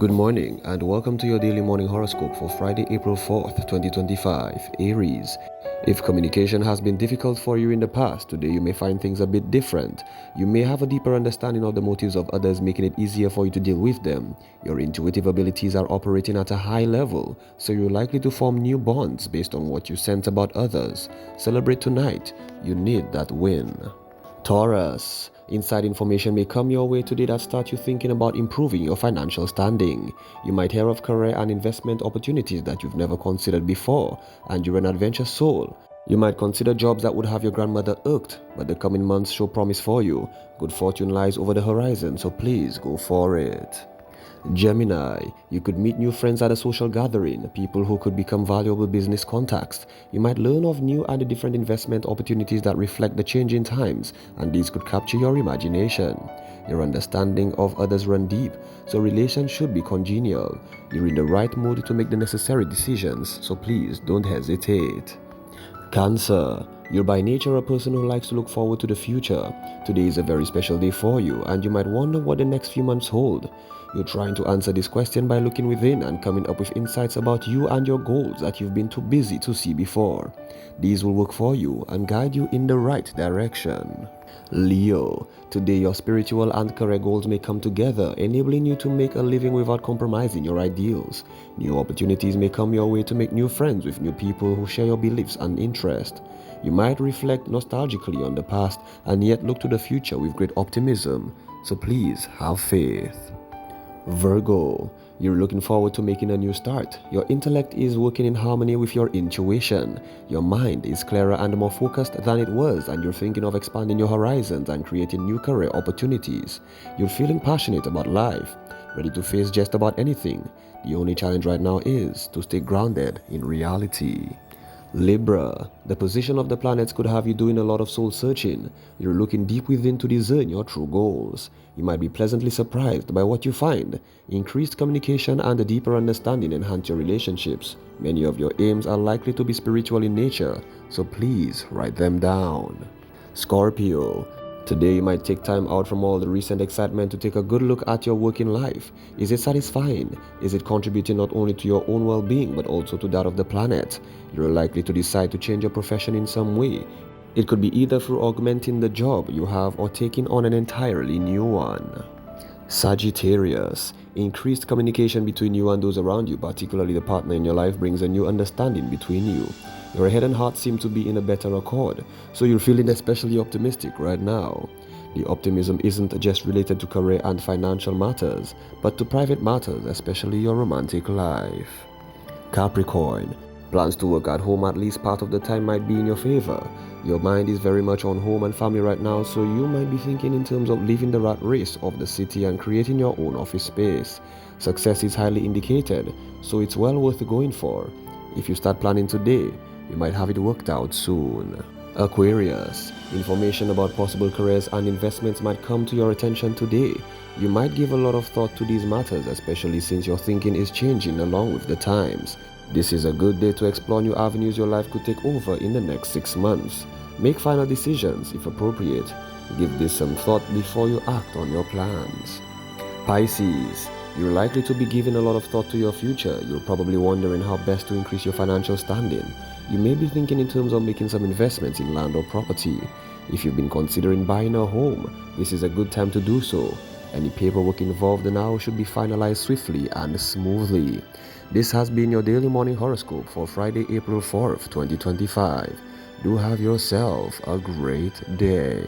Good morning and welcome to your daily morning horoscope for Friday, April 4th, 2025, Aries. If communication has been difficult for you in the past, today you may find things a bit different. You may have a deeper understanding of the motives of others, making it easier for you to deal with them. Your intuitive abilities are operating at a high level, so you're likely to form new bonds based on what you sense about others. Celebrate tonight. You need that win. Taurus. Inside information may come your way today that starts you thinking about improving your financial standing. You might hear of career and investment opportunities that you've never considered before, and you're an adventure soul. You might consider jobs that would have your grandmother irked, but the coming months show promise for you. Good fortune lies over the horizon, so please go for it. Gemini, you could meet new friends at a social gathering, people who could become valuable business contacts. You might learn of new and different investment opportunities that reflect the changing times, and these could capture your imagination. Your understanding of others run deep, so relations should be congenial. You're in the right mood to make the necessary decisions, so please don't hesitate. Cancer, you're by nature a person who likes to look forward to the future. Today is a very special day for you, and you might wonder what the next few months hold. You're trying to answer this question by looking within and coming up with insights about you and your goals that you've been too busy to see before. These will work for you and guide you in the right direction. Leo, today your spiritual and career goals may come together, enabling you to make a living without compromising your ideals. New opportunities may come your way to make new friends with new people who share your beliefs and interests. You might reflect nostalgically on the past and yet look to the future with great optimism, so please have faith. Virgo, you're looking forward to making a new start. Your intellect is working in harmony with your intuition. Your mind is clearer and more focused than it was, and you're thinking of expanding your horizons and creating new career opportunities. You're feeling passionate about life, ready to face just about anything. The only challenge right now is to stay grounded in reality. Libra, the position of the planets could have you doing a lot of soul searching. You're looking deep within to discern your true goals. You might be pleasantly surprised by what you find. Increased communication and a deeper understanding enhance your relationships. Many of your aims are likely to be spiritual in nature, so please write them down. Scorpio, today you might take time out from all the recent excitement to take a good look at your working life. Is it satisfying? Is it contributing not only to your own well-being but also to that of the planet? You're likely to decide to change your profession in some way. It could be either through augmenting the job you have or taking on an entirely new one. Sagittarius, increased communication between you and those around you, particularly the partner in your life, brings a new understanding between you. Your head and heart seem to be in a better accord, so you're feeling especially optimistic right now. The optimism isn't just related to career and financial matters, but to private matters, especially your romantic life. Capricorn, plans to work at home at least part of the time might be in your favor. Your mind is very much on home and family right now, so you might be thinking in terms of leaving the rat race of the city and creating your own office space. Success is highly indicated, so it's well worth going for. If you start planning today, you might have it worked out soon. Aquarius, information about possible careers and investments might come to your attention today. You might give a lot of thought to these matters, especially since your thinking is changing along with the times. This is a good day to explore new avenues your life could take over in the next 6 months. Make final decisions if appropriate. Give this some thought before you act on your plans. Pisces, you're likely to be giving a lot of thought to your future. You're probably wondering how best to increase your financial standing. You may be thinking in terms of making some investments in land or property. If you've been considering buying a home, this is a good time to do so. Any paperwork involved now should be finalized swiftly and smoothly. This has been your daily morning horoscope for Friday, April 4th, 2025. Do have yourself a great day.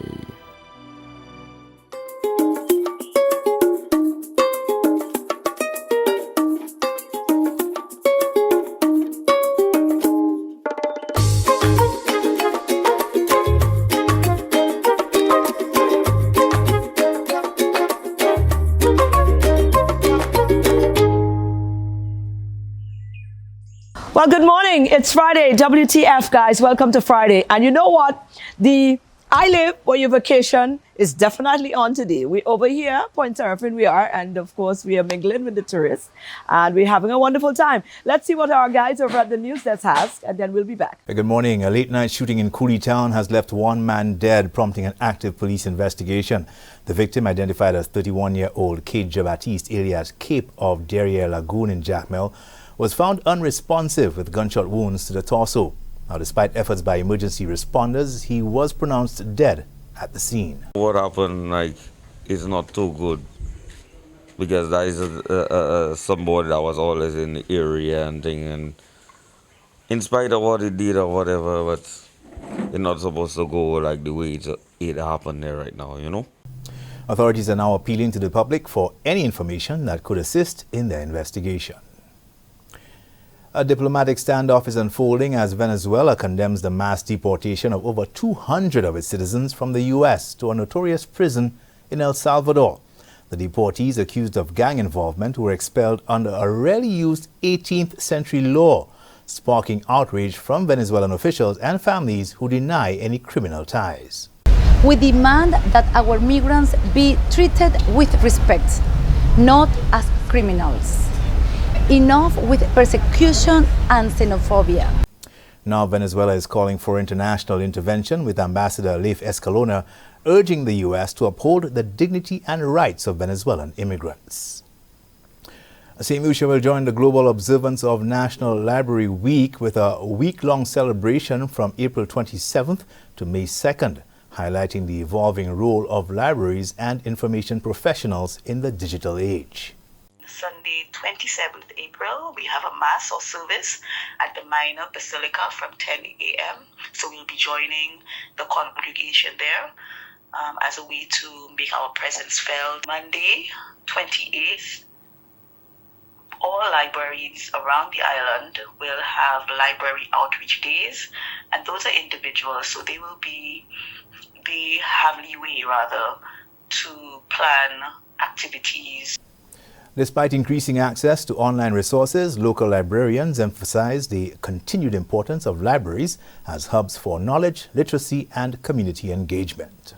Well, good morning. It's Friday. WTF, guys. Welcome to Friday. And you know what? I live where you vacation is definitely on today. We over here, Point Terrapin we are, and of course we are mingling with the tourists, and we're having a wonderful time. Let's see what our guys over at the news desk has, and then we'll be back. Good morning. A late-night shooting in Cooley Town has left one man dead, prompting an active police investigation. The victim, identified as 31-year-old Kate Jabatiste, alias Cape of Derriere Lagoon in Jacmel, was found unresponsive with gunshot wounds to the torso. Now, despite efforts by emergency responders, he was pronounced dead at the scene. What happened, is not too good, because that is somebody that was always in the area and thing, and in spite of what he did or whatever, but it's not supposed to go like the way it happened there right now, you know? Authorities are now appealing to the public for any information that could assist in their investigation. A diplomatic standoff is unfolding as Venezuela condemns the mass deportation of over 200 of its citizens from the U.S. to a notorious prison in El Salvador. The deportees, accused of gang involvement, were expelled under a rarely used 18th century law, sparking outrage from Venezuelan officials and families who deny any criminal ties. We demand that our migrants be treated with respect, not as criminals. Enough with persecution and xenophobia. Now Venezuela is calling for international intervention, with Ambassador Leif Escalona urging the U.S. to uphold the dignity and rights of Venezuelan immigrants. St. Lucia will join the global observance of National Library Week with a week-long celebration from April 27th to May 2nd, highlighting the evolving role of libraries and information professionals in the digital age. Sunday, 27th April, we have a Mass or service at the Minor Basilica from 10 a.m. So we'll be joining the congregation there as a way to make our presence felt. Monday, 28th, all libraries around the island will have library outreach days, and those are individuals, so they have leeway rather to plan activities. Despite increasing access to online resources, local librarians emphasize the continued importance of libraries as hubs for knowledge, literacy, and community engagement.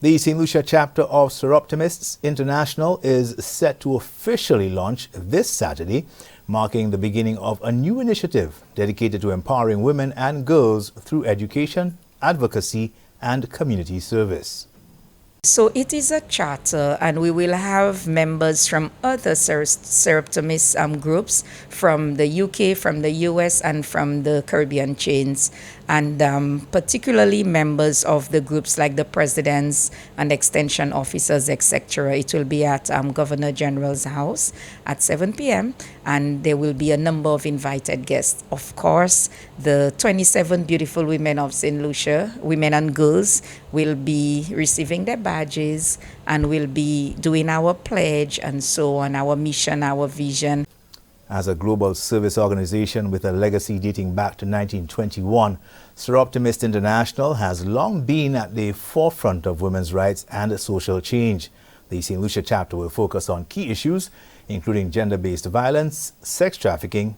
The St. Lucia chapter of Soroptimists International is set to officially launch this Saturday, marking the beginning of a new initiative dedicated to empowering women and girls through education, advocacy, and community service. So it is a charter, and we will have members from other Soroptimist groups from the UK, from the US, and from the Caribbean chains, and particularly members of the groups like the presidents and extension officers, etc. It will be at Governor General's house at 7 p.m. and there will be a number of invited guests. Of course, the 27 beautiful women of St. Lucia, women and girls, will be receiving their badges and will be doing our pledge and so on, our mission, our vision. As a global service organization with a legacy dating back to 1921, Soroptimist International has long been at the forefront of women's rights and social change. The St. Lucia chapter will focus on key issues, including gender-based violence, sex trafficking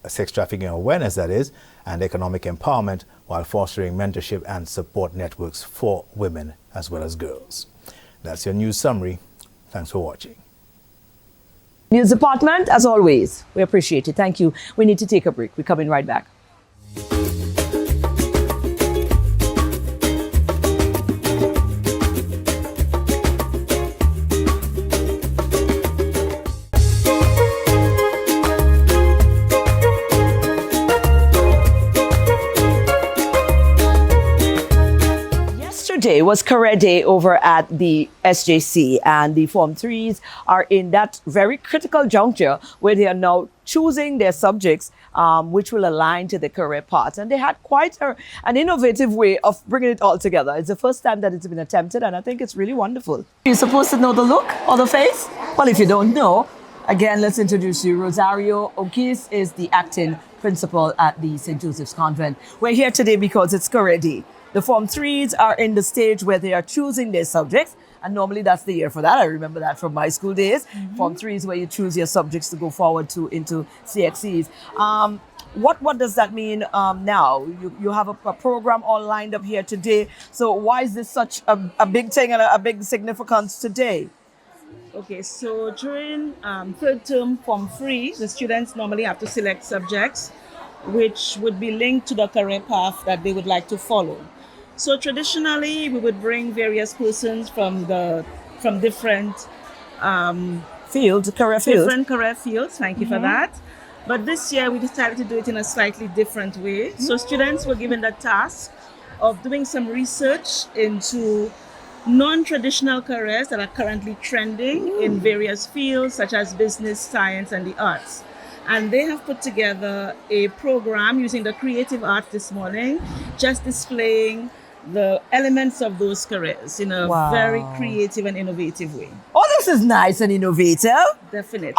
awareness that is, and economic empowerment, while fostering mentorship and support networks for women as well as girls. That's your news summary. Thanks for watching. News Department, as always, we appreciate it. Thank you. We need to take a break. We're coming right back. Yesterday was Career Day over at the SJC, and the Form 3s are in that very critical juncture where they are now choosing their subjects which will align to the career path. And they had quite an innovative way of bringing it all together. It's the first time that it's been attempted, and I think it's really wonderful. You're supposed to know the look or the face? Well, if you don't know, again, let's introduce you. Rosario O'Keefe is the acting principal at the St. Joseph's Convent. We're here today because it's Career Day. The Form 3s are in the stage where they are choosing their subjects, And normally that's the year for that. I remember that from my school days. Form 3 is where you choose your subjects to go forward to into CXCs. What does that mean now? You have a program all lined up here today. So why is this such a big thing and a big significance today? Okay, so during third term Form 3, the students normally have to select subjects which would be linked to the career path that they would like to follow. So traditionally, we would bring various persons from different Fields, career fields. different career fields. Thank you for that. But this year, we decided to do it in a slightly different way. So students were given the task of doing some research into non-traditional careers that are currently trending in various fields such as business, science, and the arts. And they have put together a program using the creative arts this morning, just displaying the elements of those careers in a Wow. very creative and innovative way. Oh, this is nice and innovative. Definitely.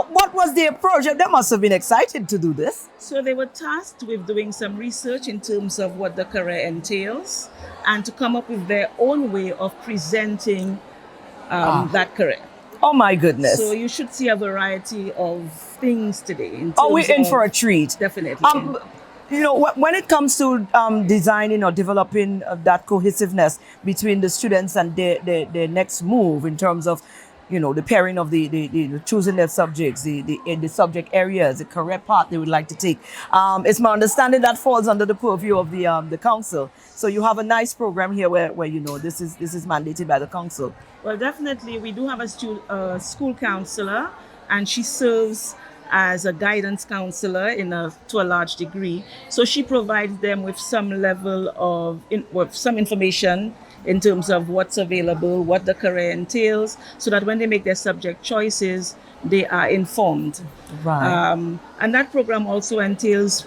What was their project? They must have been excited to do this. So they were tasked with doing some research in terms of what the career entails and to come up with their own way of presenting that career. Oh my goodness. So you should see a variety of things today. Oh, we're in for a treat. Definitely. You know, when it comes to designing or developing that cohesiveness between the students and their next move in terms of, you know, the pairing of the choosing their subjects, the subject areas, the career path they would like to take. It's my understanding that falls under the purview of the council. So you have a nice program here where you know this is mandated by the council. Well, definitely, we do have a school counselor, and she serves as a guidance counselor to a large degree. So she provides them with some level of some information in terms of what's available, what the career entails, so that when they make their subject choices, they are informed. Right. And that program also entails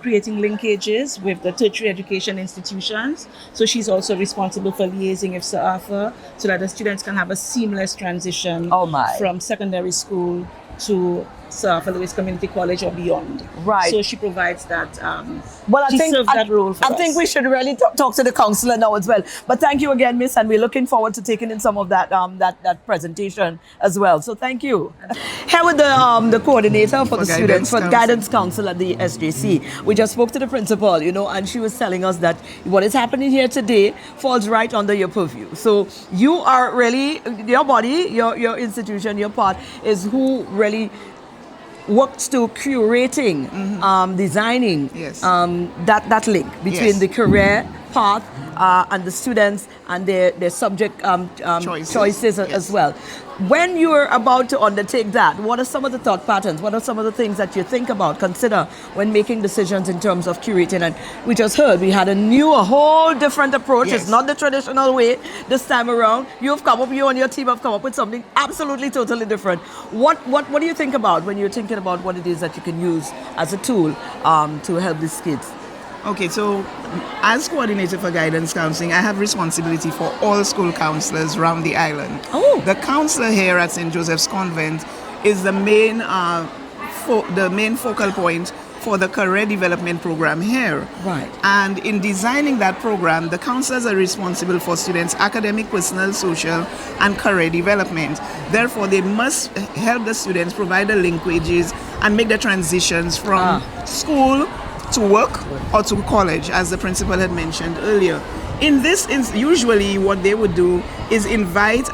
creating linkages with the tertiary education institutions. So she's also responsible for liaising with SAAFA so that the students can have a seamless transition Oh my. from secondary school to SAAFA Lewis Community College or beyond. Right. So she provides that. Well, she serves that role for I think us. we should really talk to the councillor now as well. But thank you again, Miss, and we're looking forward to taking in some of that that presentation as well. So thank you. Here with the coordinator for the students, for guidance council at the SJC. We just spoke to the principal, you know, and she was telling us that what is happening here today falls right under your purview. So you are really, your body, your institution, your part is who really works to curating, designing that link between the career path and the students and their subject choices as well. When you're about to undertake that, what are some of the thought patterns? What are some of the things that you think about, consider when making decisions in terms of curating? And we just heard we had a whole different approach. Yes. It's not the traditional way this time around. You and your team have come up with something absolutely totally different. What do you think about when you're thinking about what it is that you can use as a tool to help these kids? Okay, so as coordinator for guidance counseling, I have responsibility for all school counselors around the island. Oh. The counselor here at St. Joseph's Convent is the main focal point for the career development program here. Right. And in designing that program, the counselors are responsible for students' academic, personal, social, and career development. Therefore, they must help the students provide the linkages and make the transitions from school to work or to college, as the principal had mentioned earlier. In this, usually what they would do is invite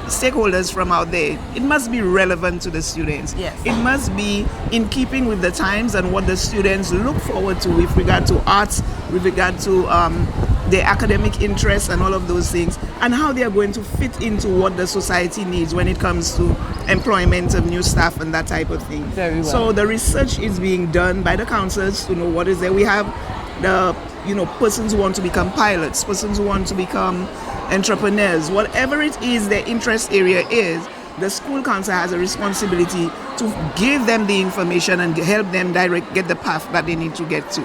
stakeholders from out there. It must be relevant to the students. Yes. It must be in keeping with the times and what the students look forward to with regard to arts, with regard to their academic interests and all of those things, and how they are going to fit into what the society needs when it comes to employment of new staff and that type of thing. Very well. So the research is being done by the councils to know what is there. We have the persons who want to become pilots, persons who want to become entrepreneurs, whatever it is their interest area is, the school council has a responsibility to give them the information and help them get the path that they need to get to.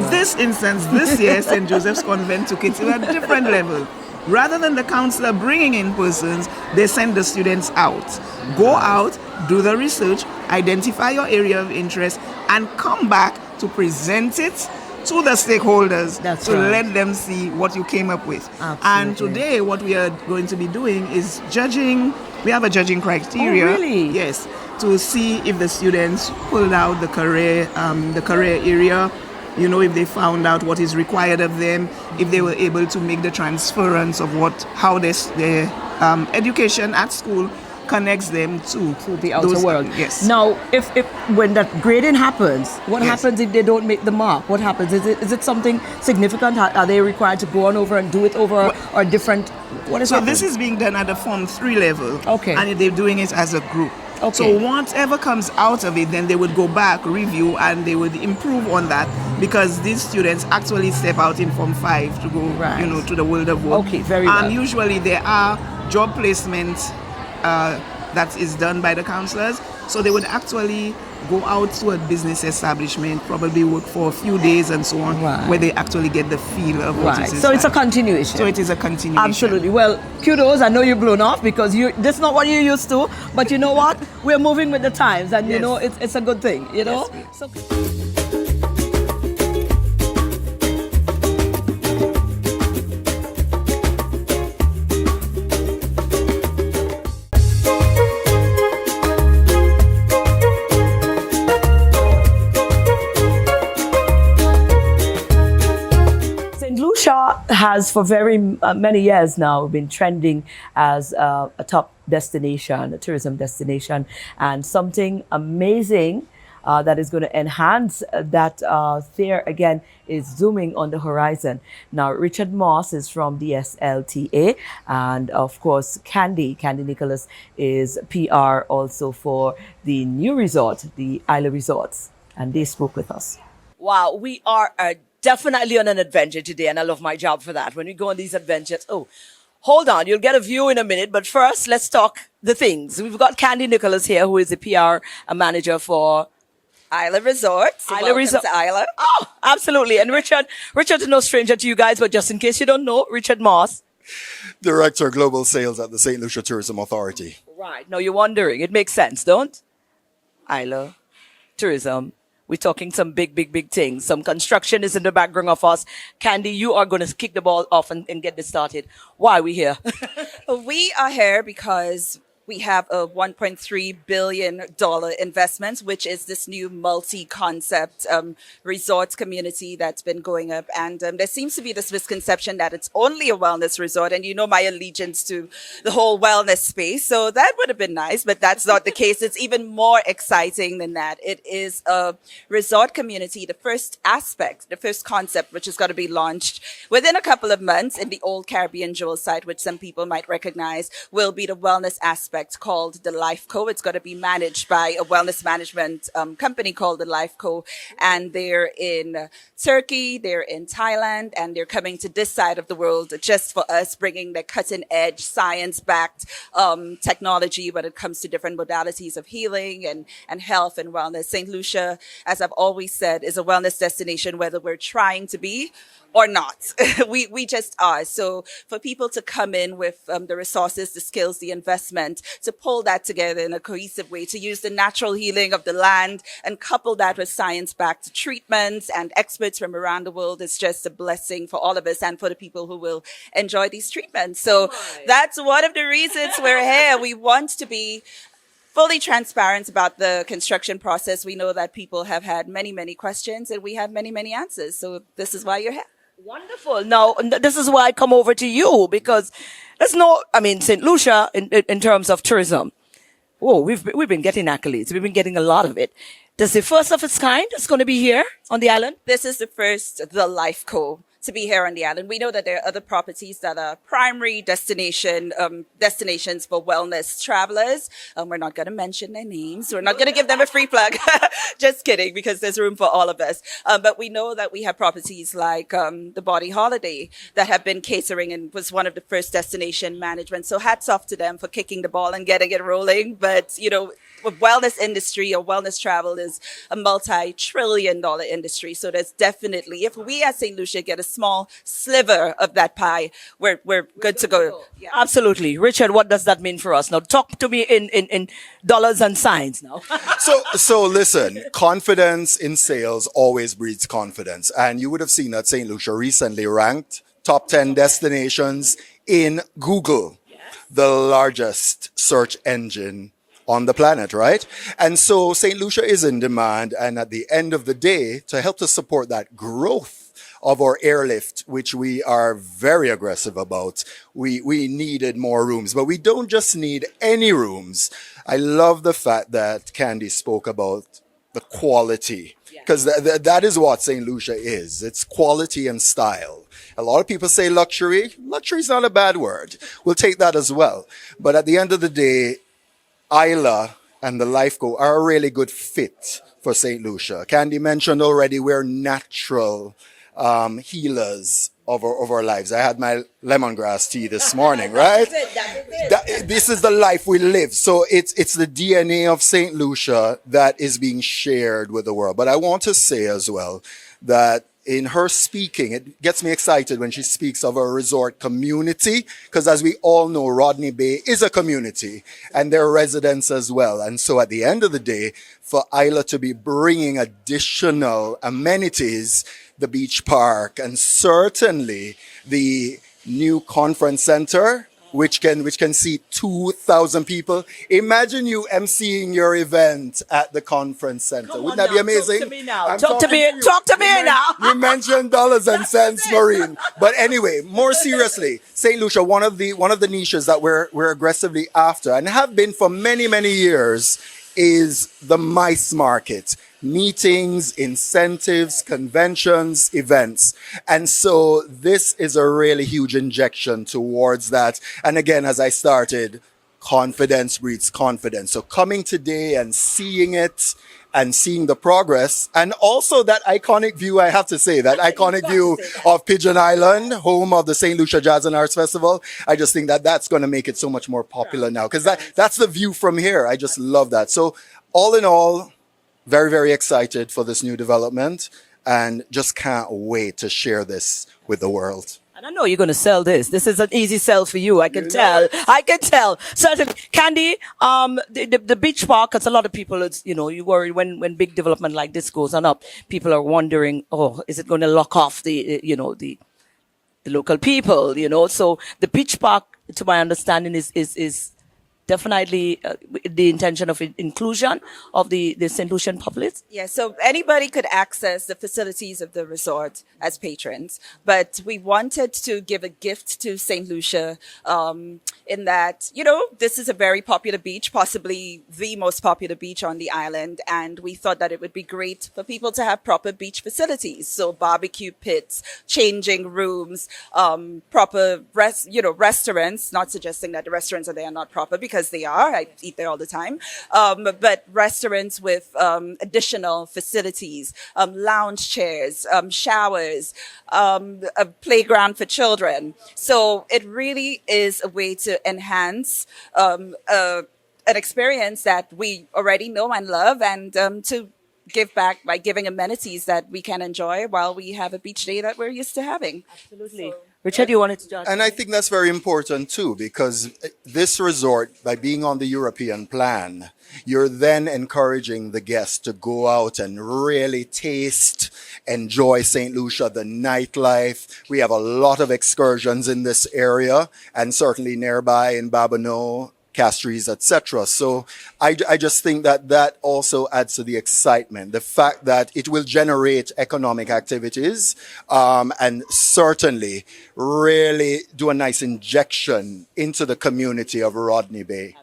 This instance, this year, St. Joseph's Convent took it to a different level. Rather than the counselor bringing in persons, they send the students out. Go out, do the research, identify your area of interest, and come back to present it to the stakeholders That's to right. let them see what you came up with. And Absolutely. today, what we are going to be doing is judging. We have a judging criteria. Oh, really? Yes, to see if the students pulled out the career area. You know, if they found out what is required of them, if they were able to make the transference of how their education at school connects them to the outer those- world. Yes. Now, if when that grading happens, what Yes. happens if they don't make the mark? What happens? Is it something significant? Are they required to go on over and do it over or different? What is So happening? this is being done at the Form 3 level. Okay. And they're doing it as a group. Okay. So whatever comes out of it, then they would go back, review, and they would improve on that because these students actually step out in Form 5 to go, Right. to the world of work. Okay, very well. Usually there are job placements that is done by the counselors. So they would actually go out to a business establishment, probably work for a few days and so on, Right. where they actually get the feel of what Right. it is. So it's a like. continuation. So it is a continuation. Absolutely. Well, kudos. I know you're blown off because this is not what you're used to. But you know what? We're moving with the times, and you Yes. know it's a good thing. You know. Yes, So. St. Lucia has for very many years now been trending as a top destination, a tourism destination, and something amazing that is going to enhance that there again is zooming on the horizon. Now, Richard Moss is from the SLTA, and of course, Candy Nicholas is PR also for the new resort, the Isla Resorts, and they spoke with us. Wow, we are definitely on an adventure today, and I love my job for that. When we go on these adventures, hold on, you'll get a view in a minute, but first, let's talk the things. We've got Candy Nicholas here, who is the PR manager for Isla Resorts. Isla Resort. To Isla. Oh, absolutely. And Richard is no stranger to you guys, but just in case you don't know, Richard Moss. Director of Global Sales at the St. Lucia Tourism Authority. Right. Now you're wondering, it makes sense, don't? Isla tourism. We're talking some big things. Some construction is in the background of us. Candy, you are going to kick the ball off and get this started. Why are we here? We are here because we have a $1.3 billion investment, which is this new multi-concept resort community that's been going up. And there seems to be this misconception that it's only a wellness resort. And you know my allegiance to the whole wellness space. So that would have been nice, but that's not the case. It's even more exciting than that. It is a resort community, the first aspect, the first concept, which is going to be launched within a couple of months in the old Caribbean Jewel site, which some people might recognize, will be the wellness aspect called the Life Co. It's going to be managed by a wellness management company called the Life Co. And they're in Turkey, they're in Thailand, and they're coming to this side of the world just for us, bringing the cutting edge, science-backed technology when it comes to different modalities of healing and health and wellness. St. Lucia, as I've always said, is a wellness destination, whether we're trying to be or not. we just are. So for people to come in with the resources, the skills, the investment, to pull that together in a cohesive way, to use the natural healing of the land and couple that with science-backed treatments and experts from around the world is just a blessing for all of us and for the people who will enjoy these treatments. So that's one of the reasons we're here. We want to be fully transparent about the construction process. We know that people have had many questions and we have many answers. So this is why you're here. Wonderful. Now, this is why I come over to you because St. Lucia in terms of tourism. Oh, we've been getting accolades. We've been getting a lot of it. This is the first of its kind that's going to be here on the island? This is the first, the Life Co. to be here on the island. We know that there are other properties that are primary destinations for wellness travelers. We're not going to mention their names. We're not going to give them a free plug. Just kidding, because there's room for all of us. But we know that we have properties like the Body Holiday that have been catering and was one of the first destination management. So hats off to them for kicking the ball and getting it rolling. But, wellness industry or wellness travel is a multi-trillion-dollar industry. So there's definitely, if we as St. Lucia get a small sliver of that pie, we're good to go. Yeah. Absolutely. Richard, what does that mean for us? Now, talk to me in dollars and cents now. So listen, confidence in sales always breeds confidence. And you would have seen that St. Lucia recently ranked top 10 destinations in Google, the largest search engine on the planet, right? And so St. Lucia is in demand. And at the end of the day, to help to support that growth of our airlift, which we are very aggressive about, we needed more rooms. But we don't just need any rooms. I love the fact that Candy spoke about the quality, because that is what St. Lucia is. It's quality and style. A lot of people say luxury. Luxury is not a bad word. We'll take that as well. But at the end of the day, Isla and the Lifeco are a really good fit for St. Lucia. Candy mentioned already we're natural healers of our lives. I had my lemongrass tea this morning, right? This is the life we live. So it's the DNA of St. Lucia that is being shared with the world. But I want to say as well that in her speaking, it gets me excited when she speaks of a resort community, because as we all know, Rodney Bay is a community and there are residents as well. And so at the end of the day, for Isla to be bringing additional amenities, the beach park, and certainly the new conference center, which can seat 2,000 people. Imagine you emceeing your event at the conference center. Wouldn't that be amazing? Talk to me now. Talk to me now. You mentioned dollars and cents, Maureen. But anyway, more seriously, St. Lucia, one of the niches that we're aggressively after and have been for many, many years is the MICE market. Meetings, incentives, conventions, events. And so this is a really huge injection towards that. And again, as I started, confidence breeds confidence. So coming today and seeing it and seeing the progress, and also that iconic view, I have to say, that iconic view of Pigeon Island, home of the St. Lucia Jazz and Arts Festival. I just think that that's going to make it so much more popular now, because that's the view from here. I just love that. So all in all, very, very excited for this new development and just can't wait to share this with the world. And I know you're going to sell this. This is an easy sell for you. I can tell. So, Candy, the beach park, because a lot of people, you worry when big development like this goes on up, people are wondering, oh, is it going to lock off the local people, So the beach park, to my understanding, is definitely the intention of inclusion of the St. Lucian populace. Yeah, so anybody could access the facilities of the resort as patrons, but we wanted to give a gift to St. Lucia in that, this is a very popular beach, possibly the most popular beach on the island, and we thought that it would be great for people to have proper beach facilities. So barbecue pits, changing rooms, proper restaurants, not suggesting that the restaurants are there not proper, because they are. I eat there all the time. But restaurants with additional facilities, lounge chairs, showers, a playground for children. So it really is a way to enhance an experience that we already know and love, and to give back by giving amenities that we can enjoy while we have a beach day that we're used to having. Absolutely. Richard, you wanted to judge? And I think that's very important too, because this resort, by being on the European plan, you're then encouraging the guests to go out and really taste, enjoy St. Lucia, the nightlife. We have a lot of excursions in this area, and certainly nearby in Babonneau, Castries, etc. So I just think that also adds to the excitement, the fact that it will generate economic activities, and certainly really do a nice injection into the community of Rodney Bay.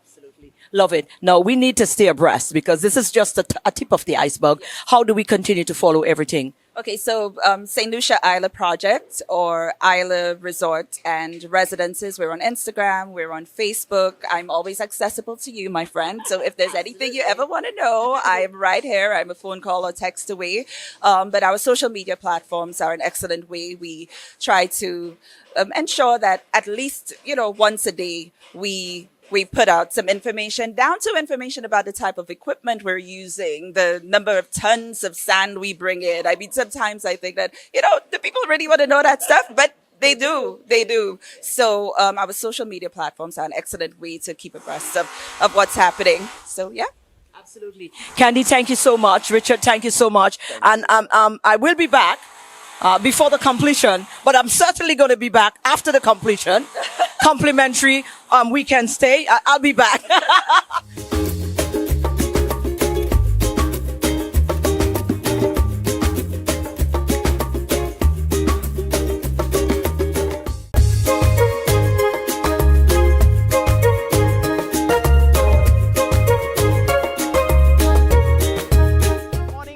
Love it. Now, we need to stay abreast, because this is just a tip of the iceberg. How do we continue to follow everything? Okay, so St. Lucia Isla Project, or Isla Resort and Residences. We're on Instagram. We're on Facebook. I'm always accessible to you, my friend. So if there's anything you ever want to know, I'm right here. I'm a phone call or text away. But our social media platforms are an excellent way. We try to ensure that at least, once a day, we we put out some information, down to information about the type of equipment we're using, the number of tons of sand we bring in. I mean, sometimes I think that, the people really want to know that stuff, but they do. So our social media platforms are an excellent way to keep abreast of what's happening. So, yeah. Absolutely. Candy, thank you so much. Richard, thank you so much. And I will be back before the completion, but I'm certainly going to be back after the completion. Complimentary weekend stay. I'll be back.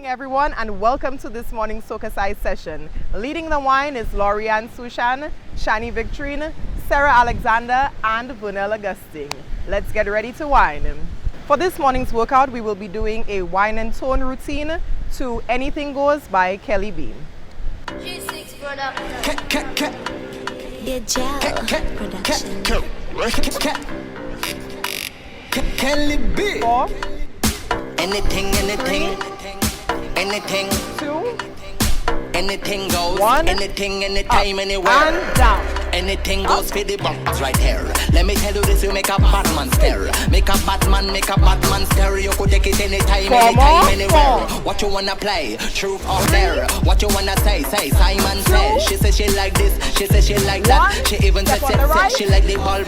Everyone, and welcome to this morning's Socacize session. Leading the wine is Lorianne Sushan, Shani Victorine, Sarah Alexander, and Vernell Augustine. Let's get ready to wine. For this morning's workout, we will be doing a wine and tone routine to Anything Goes by Kelly Beam. SJC Kelly B. 4, anything. 2, Anything goes, 1, anything, anytime, up, anywhere. and down. Anything goes for the box right here. Let me tell you this, you make a Batman stare. Make a Batman stare. You could take it anytime, anywhere. What you wanna play? Truth or dare? What you wanna say? Simon says. She says she like this, she says she like that. She even says she like the ball.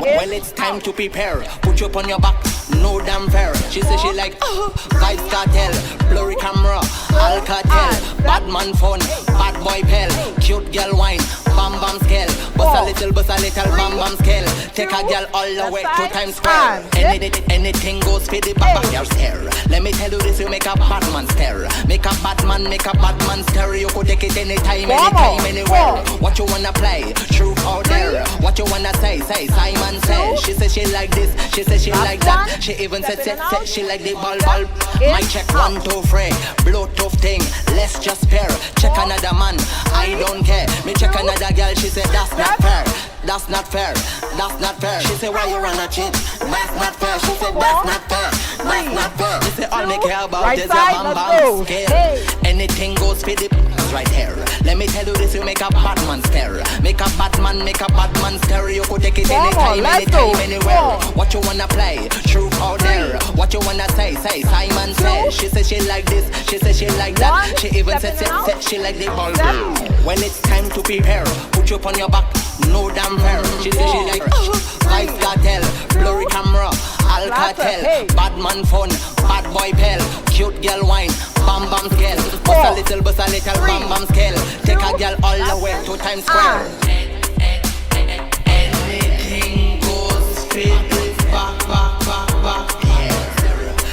Well, it's time to prepare. Put you up on your back, no damn fair. She says she like Vibes Cartel, blurry camera, Alcatel, Batman phone, bad boy pill, cute girl wine, bam bam scale. Bust a little, bam bam scale. Take a girl all the way to Times Square. Anything goes for the back of your stare. Let me tell you this, you make a Batman stare. Make a Batman stare. You could take it anytime, anywhere. What you wanna play? Truth or dare? What you wanna say? Simon says. She says she like this, she says she like that. She even said she like the ball. My check 1, 2, 3. Bluetooth thing, let's just pair. Check another man, I don't care. Me check another girl, she said that's not fair. That's not fair, that's not fair. She said why you wanna cheat? That's not fair. She said that's not fair, that's not fair. She said all me care about is your bam scale. Anything goes for the right here. Let me tell you this, you make a Batman stare. Make a Batman stare. You could take it anytime, anywhere. What you wanna play? Truth or dare? What you wanna say? Simon says. She says she like this, she says she like that. She even said she like the ball. When it's time to prepare, put you up on your back, no damn fair. She says she like Vibes Cartel, blurry camera, Alcatel, Batman phone, bad boy pill, cute girl wine, bam bam scale. Bust a little, bam bam scale. Take a girl all the way to Times Square. Anything goes, fit back.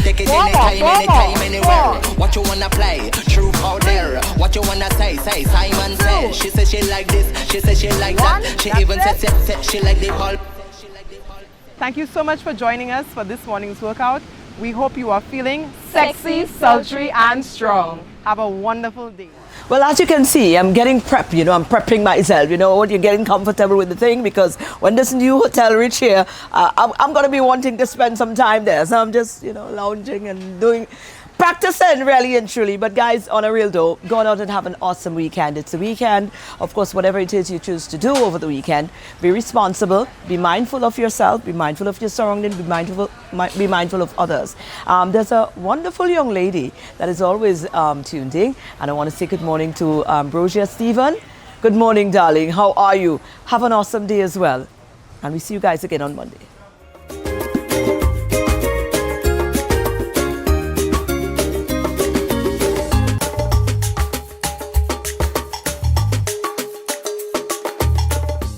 Take it anytime, anywhere. What you wanna play? Truth or dare? What you wanna say? Simon says. She says she like this, she says she like that. She even said she like the ball. Thank you so much for joining us for this morning's workout. We hope you are feeling sexy, sultry, and strong. Have a wonderful day. Well, as you can see, I'm getting prepped, I'm prepping myself, you're getting comfortable with the thing, because when this new hotel reach here, I'm going to be wanting to spend some time there. So I'm just, lounging and practicing really and truly. But guys, on a real though, go out and have an awesome weekend. It's a weekend. Of course, whatever it is you choose to do over the weekend, be responsible, be mindful of yourself, be mindful of your surroundings, be mindful of others. There's a wonderful young lady that is always tuned in, and I want to say good morning to Ambrosia Stephen. Good morning, darling. How are you? Have an awesome day as well. And we see you guys again on Monday.